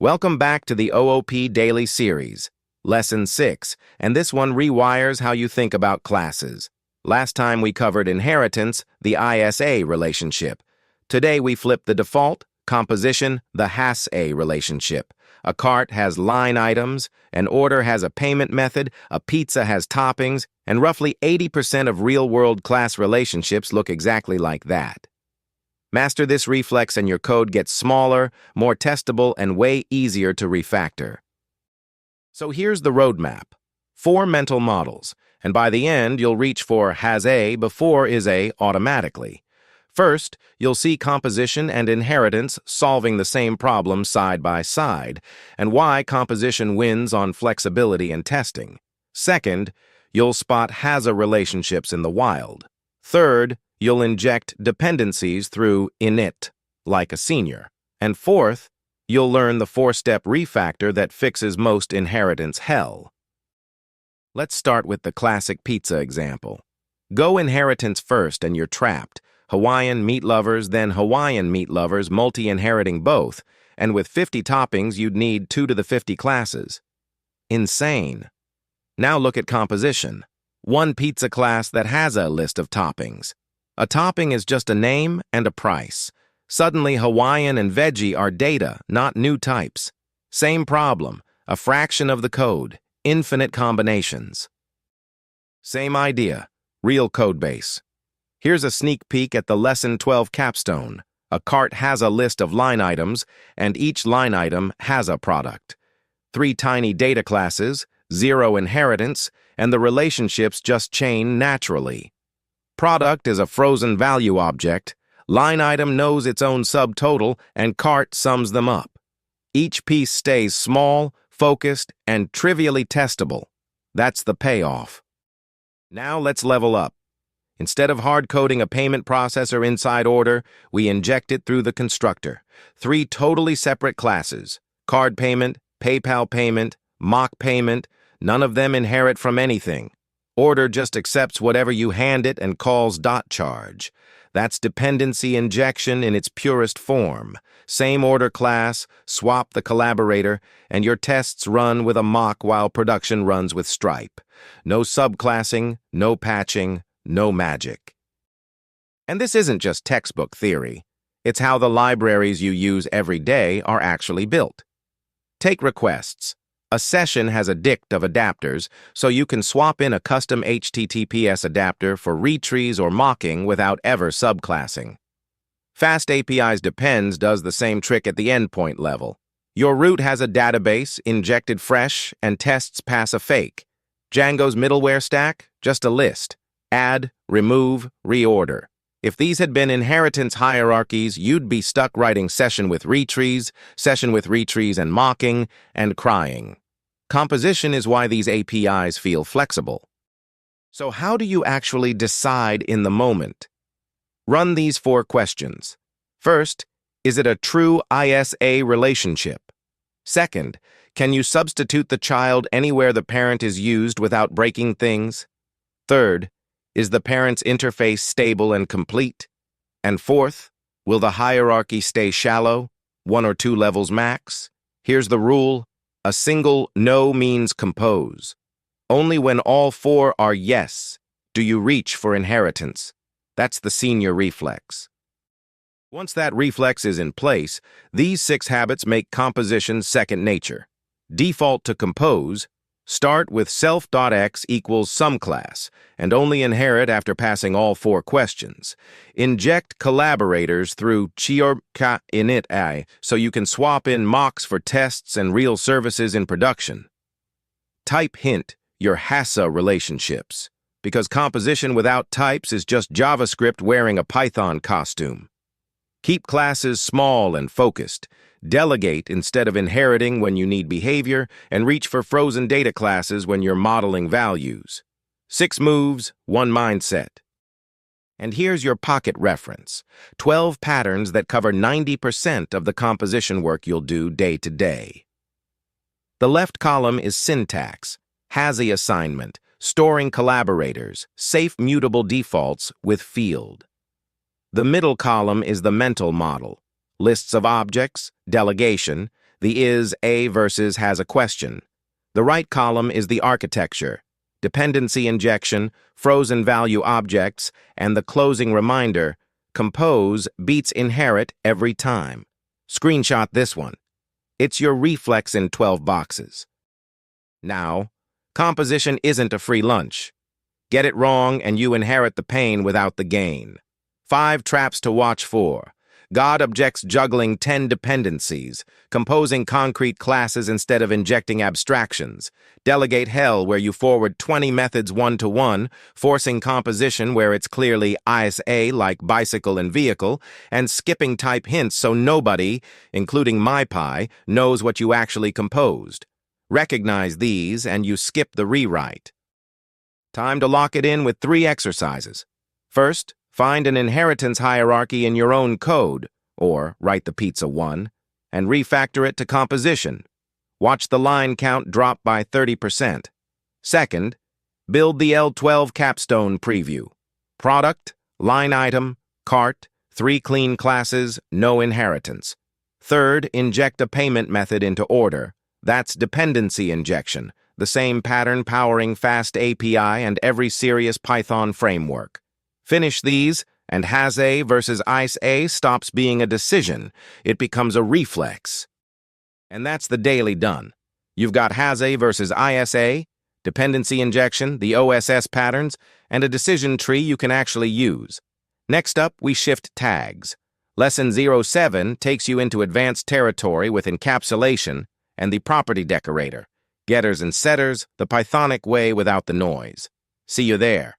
Welcome back to the OOP Daily Series, Lesson 6, and this one rewires how you think about classes. Last time we covered inheritance, the HAS-A relationship. Today we flip the default, composition, the HAS-A relationship. A cart has line items, an order has a payment method, a pizza has toppings, and roughly 80% of real-world class relationships look exactly like that. Master this reflex and your code gets smaller, more testable, and way easier to refactor. So here's the roadmap. 4 mental models, and by the end you'll reach for HAS-A before is-A automatically. First, you'll see composition and inheritance solving the same problem side by side, and why composition wins on flexibility and testing. Second, you'll spot HAS-A relationships in the wild. Third, you'll inject dependencies through init, like a senior. And fourth, you'll learn the 4-step refactor that fixes most inheritance hell. Let's start with the classic pizza example. Go inheritance first and you're trapped. Hawaiian meat lovers, then Hawaiian meat lovers multi-inheriting both, and with 50 toppings you'd need 2 to the 50 classes. Insane. Now look at composition. One pizza class that has a list of toppings. A topping is just a name and a price. Suddenly Hawaiian and veggie are data, not new types. Same problem, a fraction of the code, infinite combinations. Same idea, real codebase. Here's a sneak peek at the Lesson 12 capstone. A cart has a list of line items, and each line item has a product. 3 tiny data classes, 0 inheritance, and the relationships just chain naturally. Product is a frozen value object. Line item knows its own subtotal, and cart sums them up. Each piece stays small, focused, and trivially testable. That's the payoff. Now let's level up. Instead of hard-coding a payment processor inside order, we inject it through the constructor. 3 totally separate classes: card payment, PayPal payment, mock payment. None of them inherit from anything. Order just accepts whatever you hand it and calls .charge. That's dependency injection in its purest form. Same order class, swap the collaborator, and your tests run with a mock while production runs with Stripe. No subclassing, no patching, no magic. And this isn't just textbook theory. It's how the libraries you use every day are actually built. Take requests. A session has a dict of adapters, so you can swap in a custom HTTPS adapter for retrees or mocking without ever subclassing. FastAPI's Depends does the same trick at the endpoint level. Your root has a database, injected fresh, and tests pass a fake. Django's middleware stack, just a list. Add, remove, reorder. If these had been inheritance hierarchies, you'd be stuck writing session with retrees and mocking, and crying. Composition is why these APIs feel flexible. So how do you actually decide in the moment? Run these 4 questions. First, is it a true HAS-A relationship? Second, can you substitute the child anywhere the parent is used without breaking things? Third, is the parent's interface stable and complete? And fourth, will the hierarchy stay shallow, 1 or 2 levels max? Here's the rule. A single no means compose. Only when all 4 are yes do you reach for inheritance. That's the senior reflex. Once that reflex is in place, these 6 habits make composition second nature. Default to compose. Start with self.x equals SumClass, and only inherit after passing all 4 questions. Inject collaborators through init so you can swap in mocks for tests and real services in production. Type hint your HAS-A relationships, because composition without types is just JavaScript wearing a Python costume. Keep classes small and focused. Delegate instead of inheriting when you need behavior, and reach for frozen data classes when you're modeling values. 6 moves, 1 mindset. And here's your pocket reference. 12 patterns that cover 90% of the composition work you'll do day to day. The left column is syntax, HAS-A assignment, storing collaborators, safe mutable defaults with field. The middle column is the mental model, lists of objects, delegation, The is a versus has a question. The right column is the architecture, dependency injection, frozen value objects, and the closing reminder, compose beats inherit every time. Screenshot this one. It's your reflex in 12 boxes. Now, composition isn't a free lunch. Get it wrong and you inherit the pain without the gain. 5 traps to watch for. God objects juggling 10 dependencies, composing concrete classes instead of injecting abstractions. Delegate hell where you forward 20 methods one-to-one, forcing composition where it's clearly HAS-A like bicycle and vehicle, and skipping type hints so nobody, including MyPy, knows what you actually composed. Recognize these and you skip the rewrite. Time to lock it in with 3 exercises. First, find an inheritance hierarchy in your own code, or write the pizza 1, and refactor it to composition. Watch the line count drop by 30%. Second, build the L12 capstone preview. Product, line item, cart, 3 clean classes, no inheritance. Third, inject a payment method into order. That's dependency injection, the same pattern powering FastAPI and every serious Python framework. Finish these, and HAS-A versus HAS-A stops being a decision. It becomes a reflex. And that's the daily done. You've got HAS-A versus HAS-A, dependency injection, the OSS patterns, and a decision tree you can actually use. Next up, we shift tags. Lesson 07 takes you into advanced territory with encapsulation and the property decorator. Getters and setters, the Pythonic way without the noise. See you there.